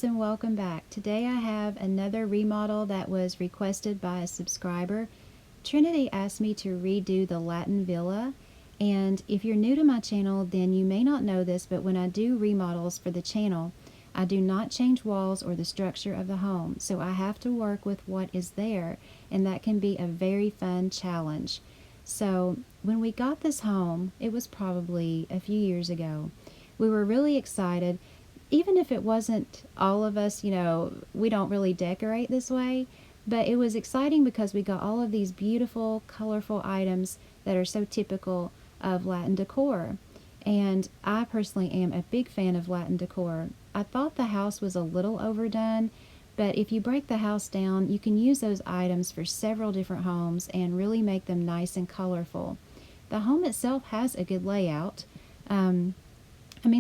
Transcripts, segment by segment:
friends, and welcome back. Today I have another remodel that was requested by a subscriber. Trinity asked me to redo the Latin Villa, and if you're new to my channel, then you may not know this, but when I do remodels for the channel, I do not change walls or the structure of the home, so I have to work with what is there, and that can be a very fun challenge. So when we got this home, it was probably a few years ago, we were really excited. Even if it wasn't all of us, we don't really decorate this way, but it was exciting because we got all of these beautiful, colorful items that are so typical of Latin decor. And I personally am a big fan of Latin decor. I thought the house was a little overdone, but if you break the house down, you can use those items for several different homes and really make them nice and colorful. The home itself has a good layout.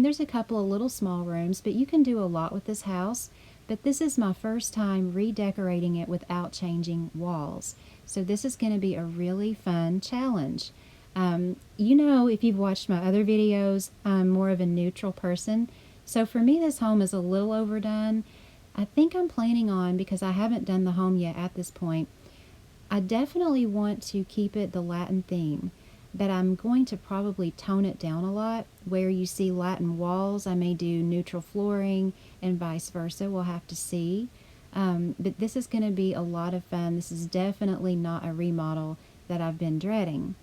There's a couple of little small rooms, but you can do a lot with this house. But this is my first time redecorating it without changing walls. So this is going to be a really fun challenge. If you've watched my other videos, I'm more of a neutral person. So for me, this home is a little overdone. I think I'm planning on, because I haven't done the home yet at this point, I definitely want to keep it the Latin theme. But I'm going to probably tone it down a lot. Where you see Latin walls, I may do neutral flooring, and vice versa. We'll have to see. But this is going to be a lot of fun. This is definitely not a remodel that I've been dreading.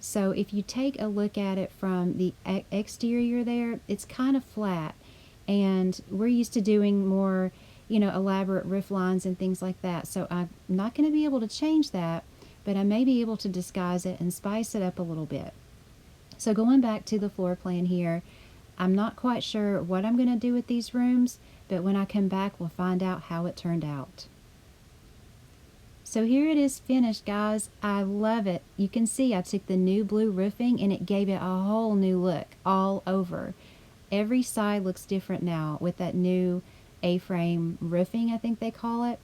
So if you take a look at it from the exterior there, it's kind of flat. And we're used to doing more, elaborate roof lines and things like that. So I'm not going to be able to change that, but I may be able to disguise it and spice it up a little bit. So going back to the floor plan here, I'm not quite sure what I'm going to do with these rooms, but when I come back, we'll find out how it turned out. So here it is finished, guys. I love it. You can see I took the new blue roofing and it gave it a whole new look all over. Every side looks different now with that new A-frame roofing, I think they call it.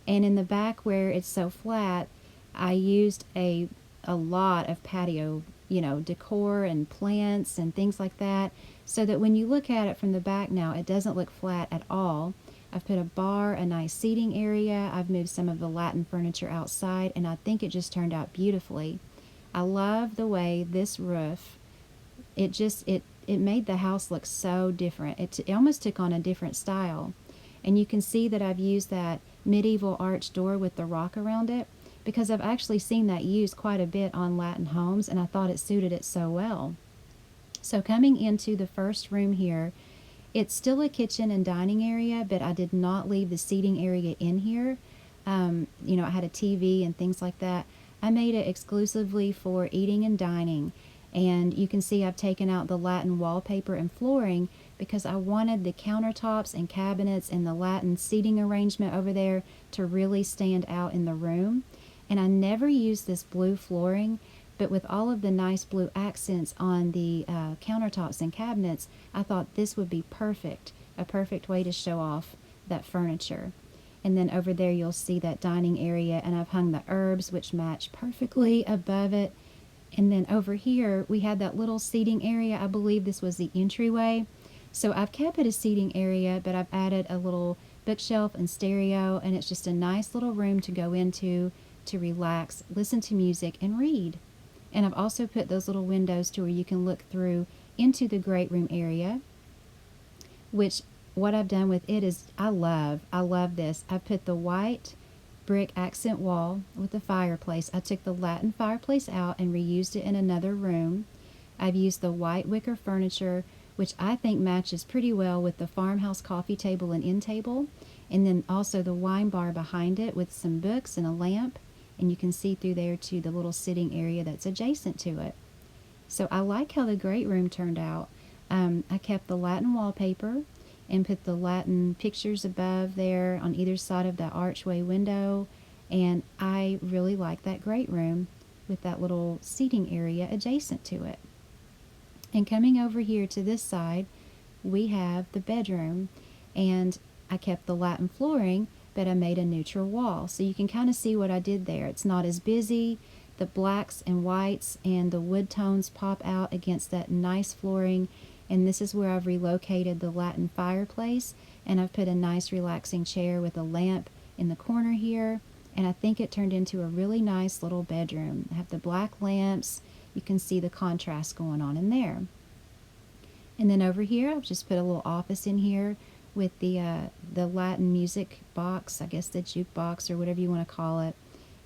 And in the back where it's so flat, I used a lot of patio, decor and plants and things like that, so that when you look at it from the back now, it doesn't look flat at all. I've put a bar, a nice seating area. I've moved some of the Latin furniture outside, and I think it just turned out beautifully. I love the way this roof, it made the house look so different. It almost took on a different style. And you can see that I've used that medieval arch door with the rock around it, because I've actually seen that used quite a bit on Latin homes, and I thought it suited it so well. So coming into the first room here, it's still a kitchen and dining area, but I did not leave the seating area in here. I had a TV and things like that. I made it exclusively for eating and dining, and you can see I've taken out the Latin wallpaper and flooring because I wanted the countertops and cabinets and the Latin seating arrangement over there to really stand out in the room. And I never used this blue flooring, but with all of the nice blue accents on the countertops and cabinets, I thought this would be perfect, a perfect way to show off that furniture. And then over there you'll see that dining area, and I've hung the herbs which match perfectly above it. And then over here we had that little seating area. I believe this was the entryway. So I've kept it a seating area, but I've added a little bookshelf and stereo, and it's just a nice little room to go into to relax, listen to music, and read. And I've also put those little windows to where you can look through into the great room area, which what I've done with it is I love this. I put the white brick accent wall with the fireplace. I took the Latin fireplace out and reused it in another room. I've used the white wicker furniture, which I think matches pretty well with the farmhouse coffee table and end table, and then also the wine bar behind it with some books and a lamp. And you can see through there to the little sitting area that's adjacent to it. So I like how the great room turned out. I kept the Latin wallpaper and put the Latin pictures above there on either side of that archway window, and I really like that great room with that little seating area adjacent to it. And coming over here to this side, we have the bedroom, and I kept the Latin flooring, but I made a neutral wall. So you can kind of see what I did there. It's not as busy. The blacks and whites and the wood tones pop out against that nice flooring, And this is where I've relocated the Latin fireplace, and I've put a nice relaxing chair with a lamp in the corner here, and I think it turned into a really nice little bedroom. I have the black lamps. You can see the contrast going on in there. And then over here, I've just put a little office in here with the Latin music box, I guess the jukebox or whatever you want to call it.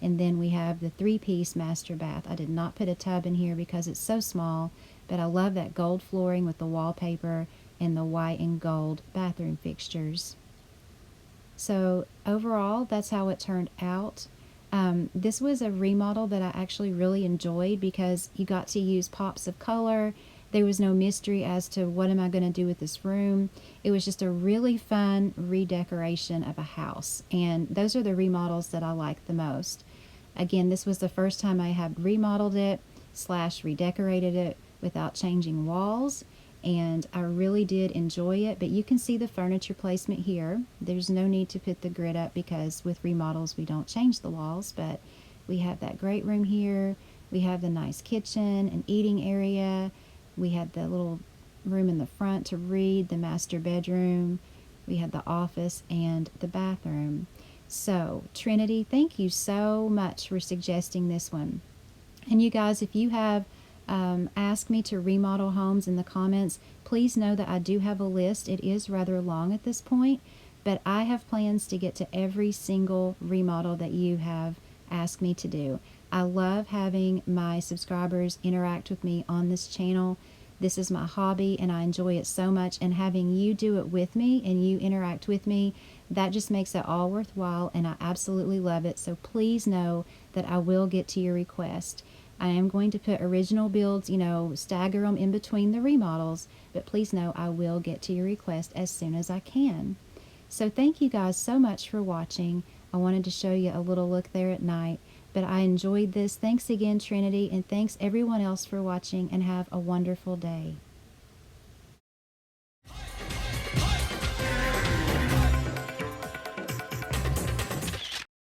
And then we have the 3-piece master bath. I did not put a tub in here because it's so small, but I love that gold flooring with the wallpaper and the white and gold bathroom fixtures. So overall, that's how it turned out. This was a remodel that I actually really enjoyed because you got to use pops of color. There was no mystery as to what am I going to do with this room. It was just a really fun redecoration of a house, and those are the remodels that I like the most. Again, this was the first time I had remodeled it / redecorated it without changing walls, and I really did enjoy it. But you can see the furniture placement here. There's no need to put the grid up because with remodels we don't change the walls, but we have that great room here. We have the nice kitchen and eating area. We had the little room in the front to read, the master bedroom. We had the office and the bathroom. So, Trinity, thank you so much for suggesting this one. And you guys, if you have asked me to remodel homes in the comments, please know that I do have a list. It is rather long at this point, but I have plans to get to every single remodel that you have asked me to do. I love having my subscribers interact with me on this channel. This is my hobby and I enjoy it so much, and having you do it with me and you interact with me, that just makes it all worthwhile, and I absolutely love it. So please know that I will get to your request. I am going to put original builds, stagger them in between the remodels, but please know I will get to your request as soon as I can. So thank you guys so much for watching. I wanted to show you a little look there at night, but I enjoyed this. Thanks again, Trinity, and thanks everyone else for watching, and have a wonderful day.